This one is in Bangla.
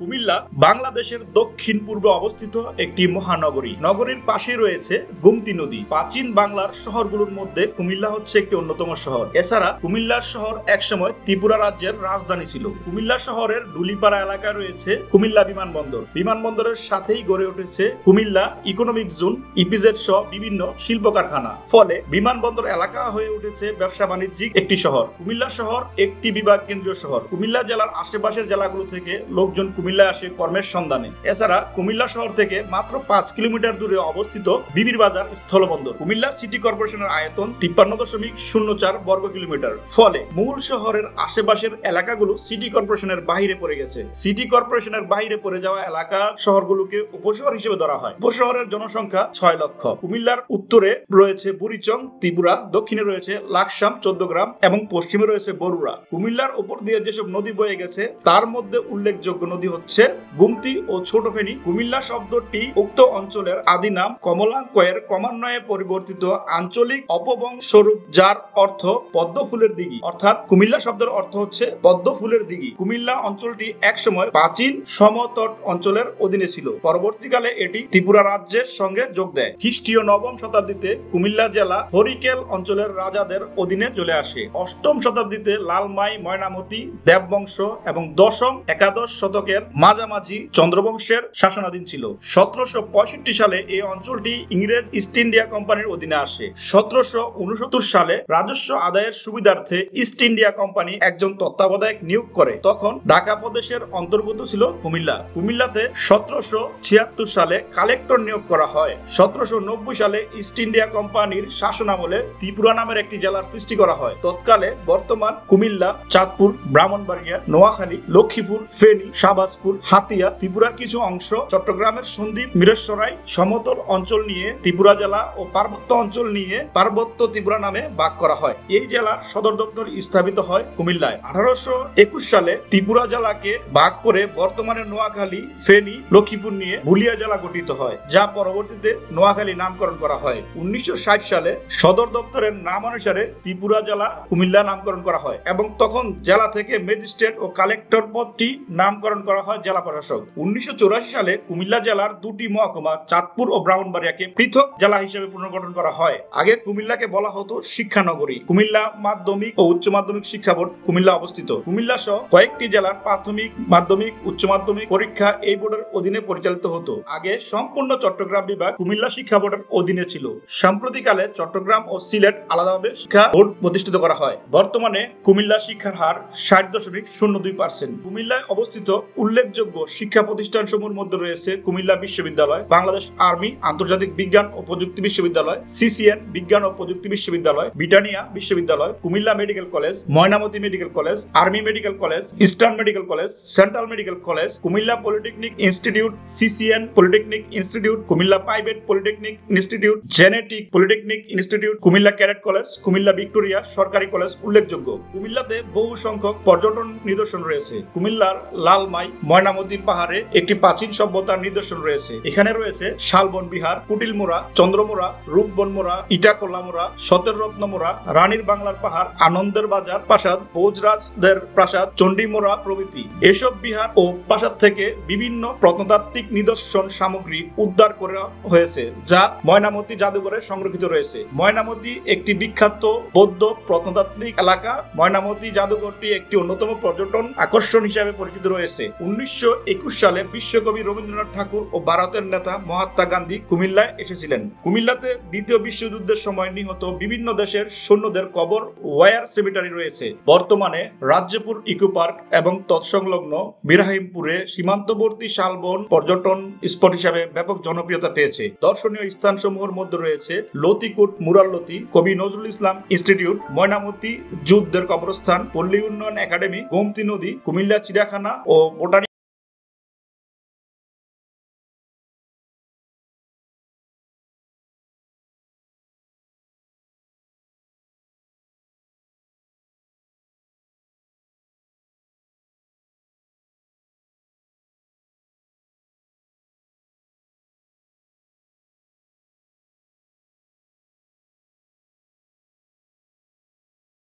কুমিল্লা বাংলাদেশের দক্ষিণ পূর্বে অবস্থিত একটি মহানগরী। নগরীর পাশে রয়েছে গোমতী নদী। প্রাচীন বাংলার শহরগুলোর মধ্যে কুমিল্লা হচ্ছে একটি অন্যতম শহর। এছাড়া কুমিল্লার শহর একসময় ত্রিপুরা রাজ্যের রাজধানী ছিল। কুমিল্লা শহরের ডুলিপাড়া এলাকায় রয়েছে কুমিল্লা বিমানবন্দর। বিমানবন্দরের সাথেই গড়ে উঠেছে কুমিল্লা ইকোনমিক জোন, ইপিজেড সহ বিভিন্ন শিল্প কারখানা। ফলে বিমানবন্দর এলাকা হয়ে উঠেছে ব্যবসা বাণিজ্যিক একটি শহর। কুমিল্লা শহর একটি বিভাগ কেন্দ্রীয় শহর। কুমিল্লা জেলার আশেপাশের জেলাগুলো থেকে লোকজন কুমিল্লায় আসে কর্মের সন্ধানে। এছাড়া কুমিল্লা শহর থেকে মাত্র 5 কিলোমিটার দূরে অবস্থিত বিবির বাজার স্থলবন্দর। কুমিল্লা সিটি কর্পোরেশনের আয়তন 53.04 বর্গ কিলোমিটার। ফলে মূল শহরের আশেপাশের এলাকাগুলো সিটি কর্পোরেশনের বাইরে পড়ে গেছে। সিটি কর্পোরেশনের বাইরে পড়ে যাওয়া এলাকা শহরগুলোকে উপশহর হিসেবে ধরা হয়। উপশহরের জনসংখ্যা 6 লক্ষ। কুমিল্লার উত্তরে রয়েছে বুড়িচং ত্রিপুরা, দক্ষিণে রয়েছে লাকসাম 14 গ্রাম এবং পশ্চিমে রয়েছে বরুড়া। কুমিল্লার উপর দিয়ে যেসব নদী বয়ে গেছে তার মধ্যে উল্লেখযোগ্য নদী হচ্ছে গোমতী ও ছোট ফেনী। কুমিল্লা শব্দটি উক্ত অঞ্চলের আদি নাম কমলাঙ্কয়ের ক্রমান্বয়ে পরিবর্তিত আঞ্চলিক অপভ্রংশ স্বরূপ, যার অর্থ পদ্ম ফুলের দিঘি। অর্থাৎ কুমিল্লা শব্দের অর্থ হচ্ছে পদ্ম ফুলের দিঘি। কুমিল্লা অঞ্চলটি একসময় প্রাচীন সমতট অঞ্চলের অধীনে ছিল। পরবর্তীকালে এটি ত্রিপুরা রাজ্যের সঙ্গে যোগ দেয়। খ্রিস্টীয় 9ম শতাব্দীতে কুমিল্লা জেলা হরিকেল অঞ্চলের রাজাদের অধীনে চলে আসে। 8ম শতাব্দীতে লালমাই, ময়নামতি, দেববংশ এবং 10ম একাদশ শতকের মাঝামাঝি চন্দ্রবংশের শাসনাধীন ছিল। 1765 সালে এই অঞ্চলটি ইংরেজ ইস্ট ইন্ডিয়া কোম্পানির অধীনে আসে। 1769 সালে রাজস্ব আদায়ের সুবিধার্থে ইস্ট ইন্ডিয়া কোম্পানি একজন তত্ত্বাবধায়ক নিয়োগ করে। তখন ঢাকা প্রদেশের অন্তর্গত ছিল কুমিল্লা। কুমিল্লাতে 1776 সালে কালেক্টর নিয়োগ করা হয়। 1790 সালে ইস্ট ইন্ডিয়া কোম্পানির শাসনামলে ত্রিপুরা নামের একটি জেলার সৃষ্টি করা হয়। তৎকালে বর্তমান কুমিল্লা, চাঁদপুর, ব্রাহ্মণবাড়িয়া, নোয়াখালী, লক্ষ্মীপুর, ফেনী, শাহবাজপুর, হাতিয়া, ত্রিপুরার কিছু অংশ, চট্টগ্রামের সন্দ্বীপ, মিরেশ্বরাই সমতল অঞ্চল নিয়ে ত্রিপুরা জেলা ও পার্বত্য অঞ্চল নিয়ে পার্বত্য ত্রিপুরা নামে ভাগ করা হয়। এই জেলার সদর দপ্তর স্থাপিত হয় কুমিল্লায়। 1821 সালে ত্রিপুরা জেলাকে ভাগ করে বর্তমানে নোয়াখালী, ফেনী, লক্ষ্মীপুর নিয়ে ভুলিয়া জেলা গঠিত হয়, যা পরবর্তীতে নোয়াখালী নামকরণ করা হয়। 1960 সালে সদর দপ্তরের নাম অনুসারে ত্রিপুরা জেলা কুমিল্লা নামকরণ করা হয় এবং তখন জেলা থেকে ম্যাজিস্ট্রেট ও কালেক্টর পদটি নামকরণ করা হয় জেলা প্রশাসক। 1984 সালে কুমিল্লা জেলার 2টি মহকুমা চাঁদপুর ও ব্রাহ্মণবাড়িয়াকে পৃথক জেলা হিসেবে পুনর্গঠন করা হয়। আগে কুমিল্লাকে বলা হতো শিক্ষানগরী। কুমিল্লা মাধ্যমিক ও উচ্চ মাধ্যমিক শিক্ষা বোর্ড কুমিল্লা অবস্থিত। কুমিল্লা সহ কয়েকটি জেলার প্রাথমিক, মাধ্যমিক, উচ্চ মাধ্যমিক পরীক্ষা এই বোর্ডের অধীনে পরিচালিত হতো। আগে সম্পূর্ণ চট্টগ্রাম বিভাগ কুমিল্লা শিক্ষা বোর্ডের অধীনে ছিল। সাম্প্রতিককালে চট্টগ্রাম ও সিলেট আলাদাভাবে শিক্ষা বোর্ড প্রতিষ্ঠিত করা হয়। বর্তমানে কুমিল্লা শিক্ষার হার 60.02%। কুমিল্লায় অবস্থিত উল্লেখযোগ্য শিক্ষা প্রতিষ্ঠানসমূহের মধ্যে রয়েছে কুমিল্লা বিশ্ববিদ্যালয়, বাংলাদেশ আর্মি আন্তর্জাতিক বিজ্ঞান ও প্রযুক্তি বিশ্ববিদ্যালয়, সিসিএন বিজ্ঞান ও প্রযুক্তি বিশ্ববিদ্যালয়, ব্রিটানিয়া বিশ্ববিদ্যালয়, Comilla medical college, Mainamati medical college, army medical college, eastern medical college, central medical college, Comilla polytechnic institute, CCN polytechnic institute, Comilla private polytechnic institute, genetic polytechnic institute, Comilla cadet college, Comilla Victoria সরকারি কলেজ উল্লেখযোগ্য। কুমিল্লাতে বহু সংখ্যক পর্যটন নিদর্শন রয়েছে। কুমিল্লার লালমাই, ময়নামতি পাহাড়ে একটি প্রাচীন সভ্যতার নিদর্শন রয়েছে। এখানে রয়েছে শালবন বিহার, কুটিলমোড়া, চন্দ্রমোড়া, রূপবনমোড়া, ইটাকোলামোড়া, সতেররত্নমোড়া, রানীর বাংলার পাহাড়, আনন্দের বাজার প্রাসাদ, ভোজরাজদের প্রাসাদ, চণ্ডীমোড়া প্রভৃতি। এসব বিহার ও প্রাসাদ থেকে বিভিন্ন প্রত্নতাত্ত্বিক নিদর্শন সামগ্রী উদ্ধার করা হয়েছে, যা ময়নামতি জাদুঘরে সংরক্ষিত রয়েছে। ময়নামতি একটি বিখ্যাত বৌদ্ধ প্রত্নতাত্ত্বিক এলাকা। ময়নামতি জাদুঘরটি একটি অন্যতম পর্যটন আকর্ষণ হিসেবে পরিচিত রয়েছে। 1921 সালে বিশ্বকবি রবীন্দ্রনাথ ঠাকুর ও ভারতের নেতা মহাত্মা গান্ধী কুমিল্লায় এসেছিলেন। কুমিল্লাতে দ্বিতীয় বিশ্বযুদ্ধের সময় নিহত বিভিন্ন দেশের সৈন্যদের কবর ওয়ার সেমিটারি রয়েছে। বর্তমানে রাজ্যপুর ইকো পার্ক এবং তৎসংলগ্ন বিরাহিমপুরে সীমান্তবর্তী শালবন পর্যটন স্পট হিসাবে ব্যাপক জনপ্রিয়তা পেয়েছে। দর্শনীয় স্থানসমূহের মধ্যে রয়েছে লতিকুট মুরাল্লতি, কবি নজরুল ইসলাম ইনস্টিটিউট, ময়নামতি যুদ্ধের কবরস্থান, পল্লী উন্নয়ন একাডেমি, গোমতী নদী, কুমিল্লা চিড়িয়াখানা ও বোটানি